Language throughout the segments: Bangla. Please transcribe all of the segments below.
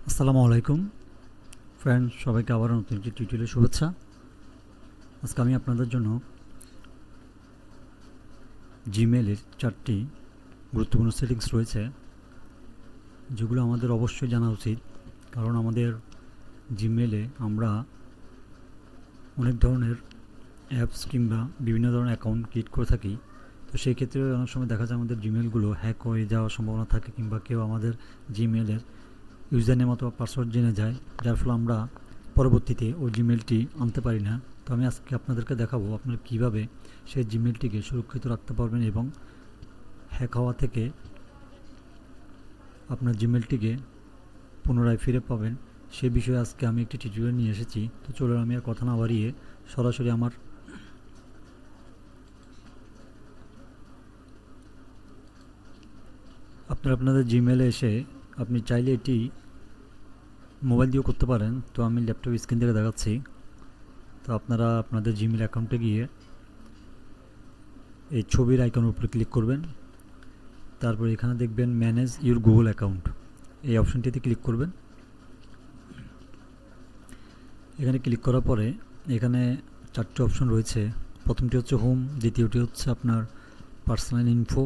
আসসালামু আলাইকুম ফ্রেন্ডস, সবাইকে আবার নতুন একটি টিউটোরিয়ালে শুভেচ্ছা। আজকে আমি আপনাদের জন্য জিমেলের 4টি গুরুত্বপূর্ণ সেটিংস রয়েছে যেগুলো আমাদের অবশ্যই জানা উচিত, কারণ আমাদের জিমেলে আমরা অনেক ধরনের অ্যাপস কিংবা বিভিন্ন ধরনের অ্যাকাউন্ট ক্রিয়েট করে থাকি। তো সেই ক্ষেত্রে অনেক সময় দেখা যায় আমাদের জিমেলগুলো হ্যাক হয়ে যাওয়ার সম্ভাবনা থাকে, কিংবা কেউ আমাদের জিমেলের ইউজার নেম অথবা পাসওয়ার্ড জেনে যায়, যার ফলে আমরা পরবর্তীতে ওই জিমেলটি আনতে পারি না। তো আমি আজকে আপনাদেরকে দেখাবো আপনারা কীভাবে সেই জিমেলটিকে সুরক্ষিত রাখতে পারবেন এবং হ্যাক হওয়া থেকে আপনার জিমেলটিকে পুনরায় ফিরে পাবেন। সে বিষয়ে আজকে আমি একটি টিউটোরিয়াল নিয়ে এসেছি। তো চলুন আমি আর কথা না বাড়িয়ে সরাসরি আপনাদের জিমেলে এসে আপনি চাইলে এটি মোবাইল দিয়েও করতে পারেন। তো আমি ল্যাপটপ স্ক্রিন থেকে দেখাচ্ছি। তো আপনারা আপনাদের জিমেল অ্যাকাউন্টে গিয়ে এই ছবির আইকনের উপরে ক্লিক করবেন। তারপর এখানে দেখবেন ম্যানেজ ইউর গুগল অ্যাকাউন্ট, এই অপশনটিতে ক্লিক করবেন। এখানে ক্লিক করার পরে এখানে 4টি অপশন রয়েছে। প্রথমটি হচ্ছে হোম, দ্বিতীয়টি হচ্ছে আপনার পার্সোনাল ইনফো,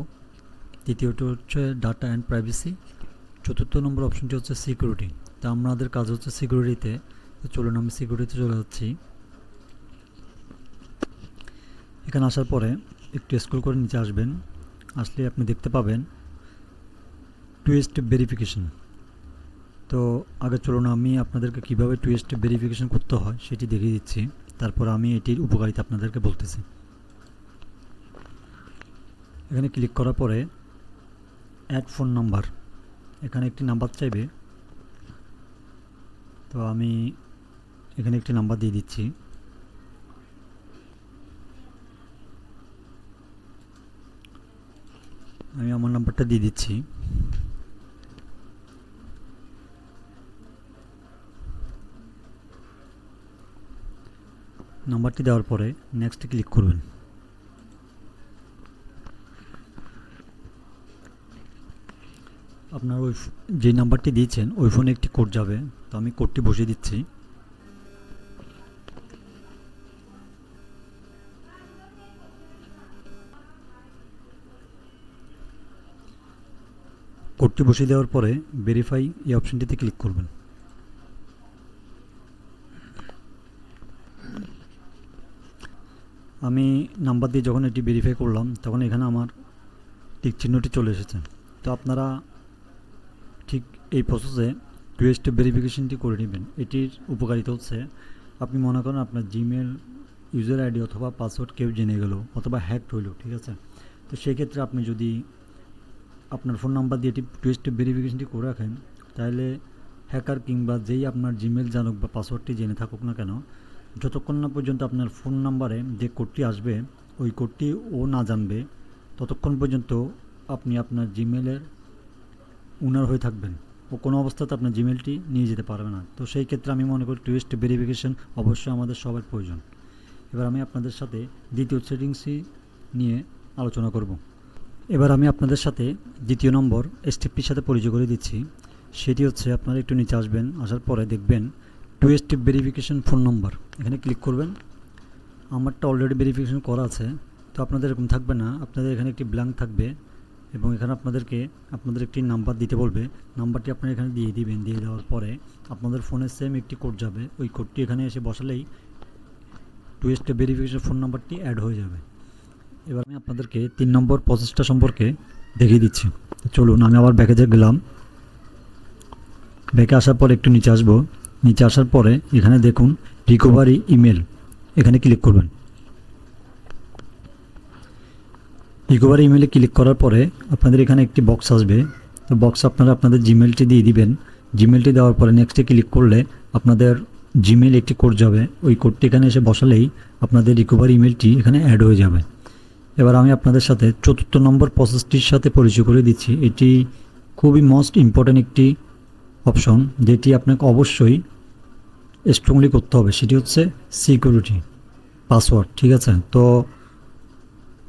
তৃতীয়টি হচ্ছে ডাটা অ্যান্ড প্রাইভেসি, চতুর্থ নম্বর অপশনটি হচ্ছে সিকিউরিটি। তা আমাদের কাজ হচ্ছে সিকিউরিটিতে। তো চলুন আমি সিকিউরিটিতে চলে যাচ্ছি। এখানে আসার পরে একটু স্ক্রল করে নিচে আসবেন, আসলে আপনি দেখতে পাবেন টু স্টেপ ভেরিফিকেশন। তো আগে চলুন আমি আপনাদেরকে কীভাবে টু স্টেপ ভেরিফিকেশন করতে হয় সেটি দেখিয়ে দিচ্ছি, তারপর আমি এটির উপকারিতা আপনাদেরকে বলতেছি। এখানে ক্লিক করার পরে অ্যাড ফোন নাম্বার, এখানে একটি নাম্বার চাইবে। তো আমি এখানে একটি নাম্বার দিয়ে দিচ্ছি। আমি আমার নাম্বারটা দিয়ে দিচ্ছি। নাম্বারটি দেওয়ার পরে নেক্সট ক্লিক করবেন। আপনার ওই যে নাম্বারটি দিয়েছেন ওই ফোনে একটি কোড যাবে। তো আমি কোডটি বসিয়ে দিচ্ছি। কোডটি বসিয়ে দেওয়ার পরে ভেরিফাই এই অপশনটিতে ক্লিক করবেন। আমি নাম্বার দিয়ে যখন এটি ভেরিফাই করলাম তখন এখানে আমার টিক চিহ্নটি চলে এসেছে। তো আপনারা ঠিক এই প্রসেসে টু স্টেপ ভেরিফিকেশনটি করে নেবেন। এটির উপকারিতা হচ্ছে, আপনি মনে করেন আপনার জিমেল ইউজার আইডি অথবা পাসওয়ার্ড কেউ জেনে গেল অথবা হ্যাকড হইল, ঠিক আছে। তো সেক্ষেত্রে আপনি যদি আপনার ফোন নাম্বার দিয়ে এটি টু স্টেপ ভেরিফিকেশনটি করে রাখেন, তাহলে হ্যাকার কিংবা যেই আপনার জিমেল জানুক বা পাসওয়ার্ডটি জেনে থাকুক না কেন, যতক্ষণ না পর্যন্ত আপনার ফোন নাম্বারে যে কোডটি আসবে ওই কোডটি ও না জানবে, ততক্ষণ পর্যন্ত আপনি আপনার জিমেলের উনার হয়ে থাকবেন। ও কোনো অবস্থাতে আপনার জিমেলটি নিয়ে যেতে পারবে না। তো সেই ক্ষেত্রে আমি মনে করি টু স্টেপ ভেরিফিকেশন অবশ্যই আমাদের সবার প্রয়োজন। এবার আমি আপনাদের সাথে দ্বিতীয় সেটিংসটি নিয়ে আলোচনা করব। এবার আমি আপনাদের সাথে দ্বিতীয় নম্বর স্টেপটির সাথে পরিচয় করে দিচ্ছি। সেটি হচ্ছে, আপনারা একটু নিচে আসবেন, আসার পরে দেখবেন two step verification phone number, এখানে ক্লিক করবেন। আমারটা অলরেডি ভেরিফিকেশন করা আছে। তো আপনাদের এরকম থাকবে না, আপনাদের এখানে একটি ব্ল্যাঙ্ক থাকবে এবং এখানে আপনাদের একটি নাম্বার দিতে বলবে। নাম্বারটি আপনারা এখানে দিয়ে দিবেন। দিয়ে দেওয়ার পরে আপনাদের ফোনে সেম একটি কোড যাবে। ওই কোডটি এখানে এসে বসালেই টু স্টেপ ভেরিফিকেশন ফোন নাম্বারটি অ্যাড হয়ে যাবে। এবার আমি আপনাদেরকে 3 নম্বর প্রসেসটা সম্পর্কে দেখিয়ে দিচ্ছি। তো চলুন আমি আবার ব্যাকে গেলাম। ব্যাকে আসার পরে একটু নিচে আসবো। নিচে আসার পরে এখানে দেখুন রিকভারি ইমেল, এখানে ক্লিক করবেন। রিকভারি ইমেলে ক্লিক করার পরে আপনাদের এখানে একটি বক্স আসবে। তো বক্স আপনারা আপনাদের জিমেলটি দিয়ে দিবেন। জিমেলটি দেওয়ার পরে নেক্সটে ক্লিক করলে আপনাদের জিমেল একটি কোড যাবে। ওই কোডটি এখানে এসে বসালেই আপনাদের রিকভারি ইমেলটি এখানে অ্যাড হয়ে যাবে। এবার আমি আপনাদের সাথে 4র্থ নম্বর প্রসেসটির সাথে পরিচয় করে দিচ্ছি। এটি খুবই মোস্ট ইম্পর্ট্যান্ট একটি অপশন, যেটি আপনাকে অবশ্যই স্ট্রংলি করতে হবে। সেটি হচ্ছে সিকিউরিটি পাসওয়ার্ড, ঠিক আছে। তো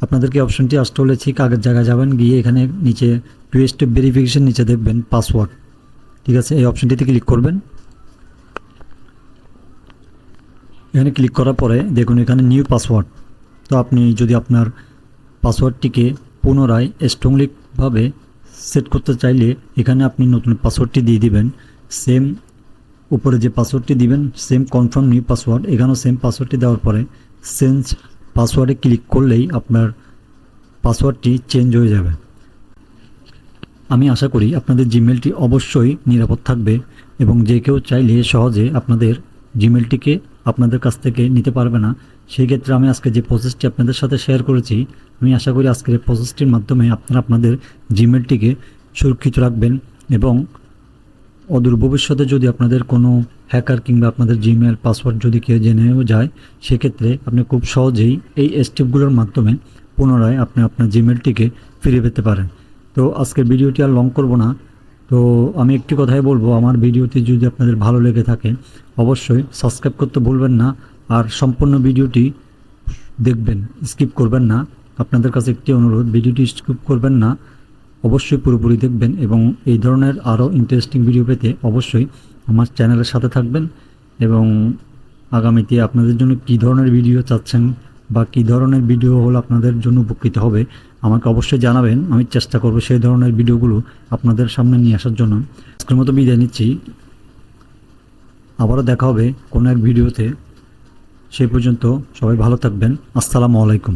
আপনাদেরকে অপশনটি আসতে হলে ঠিক আগের জায়গায় যাবেন, গিয়ে এখানে নিচে টু স্টেপ ভেরিফিকেশন নিচে দেখবেন পাসওয়ার্ড, ঠিক আছে, এই অপশনটিতে ক্লিক করবেন। এখানে ক্লিক করার পরে দেখুন এখানে নিউ পাসওয়ার্ড। তো আপনি যদি আপনার পাসওয়ার্ডটিকে পুনরায় স্ট্রংলিভাবে সেট করতে চাইলে এখানে আপনি নতুন পাসওয়ার্ডটি দিয়ে দিবেন। সেম উপরে যে পাসওয়ার্ডটি দিবেন সেম কনফার্ম নিউ পাসওয়ার্ড, এখানেও সেম পাসওয়ার্ডটি দেওয়ার পরে চেঞ্জ পাসওয়ার্ডে ক্লিক করলেই আপনার পাসওয়ার্ডটি চেঞ্জ হয়ে যাবে। আমি আশা করি আপনাদের জিমেলটি অবশ্যই নিরাপদ থাকবে এবং যে কেউ চাইলে সহজে আপনাদের জিমেলটিকে আপনাদের কাছ থেকে নিতে পারবে না। সেই ক্ষেত্রে আমি আজকে যে প্রসেসটি আপনাদের সাথে শেয়ার করেছি, আমি আশা করি আজকের এই প্রসেসটির মাধ্যমে আপনারা আপনাদের জিমেলটিকে সুরক্ষিত রাখবেন এবং অদূর ভবিষ্যতে যদি আপনাদের কোনো হ্যাকার কিংবা আপনাদের জিমেল পাসওয়ার্ড যদি কেউ জেনেও যায়, সেক্ষেত্রে আপনি খুব সহজেই এই স্টেপগুলোর মাধ্যমে পুনরায় আপনি আপনার জিমেলটিকে ফিরে পেতে পারেন। তো আজকের ভিডিওটি আর লং করব না। তো আমি একটি কথাই বলবো, আমার ভিডিওটি যদি আপনাদের ভালো লেগে থাকে অবশ্যই সাবস্ক্রাইব করতে ভুলবেন না, আর সম্পূর্ণ ভিডিওটি দেখবেন, স্কিপ করবেন না। আপনাদের কাছে একটি অনুরোধ, ভিডিওটি স্কিপ করবেন না, অবশ্যই পুরোপুরি দেখবেন এবং এই ধরনের আরও ইন্টারেস্টিং ভিডিও পেতে অবশ্যই আমার চ্যানেলের সাথে থাকবেন। এবং আগামীতে আপনাদের জন্য কী ধরনের ভিডিও চাচ্ছেন বা কী ধরনের ভিডিও হলে আপনাদের জন্য উপকৃত হবে আমাকে অবশ্যই জানাবেন। আমি চেষ্টা করব সেই ধরনের ভিডিওগুলো আপনাদের সামনে নিয়ে আসার জন্য। আজকের মতো বিদায় নিচ্ছি, আবারও দেখা হবে কোনো এক ভিডিওতে। সেই পর্যন্ত সবাই ভালো থাকবেন। আসসালামু আলাইকুম।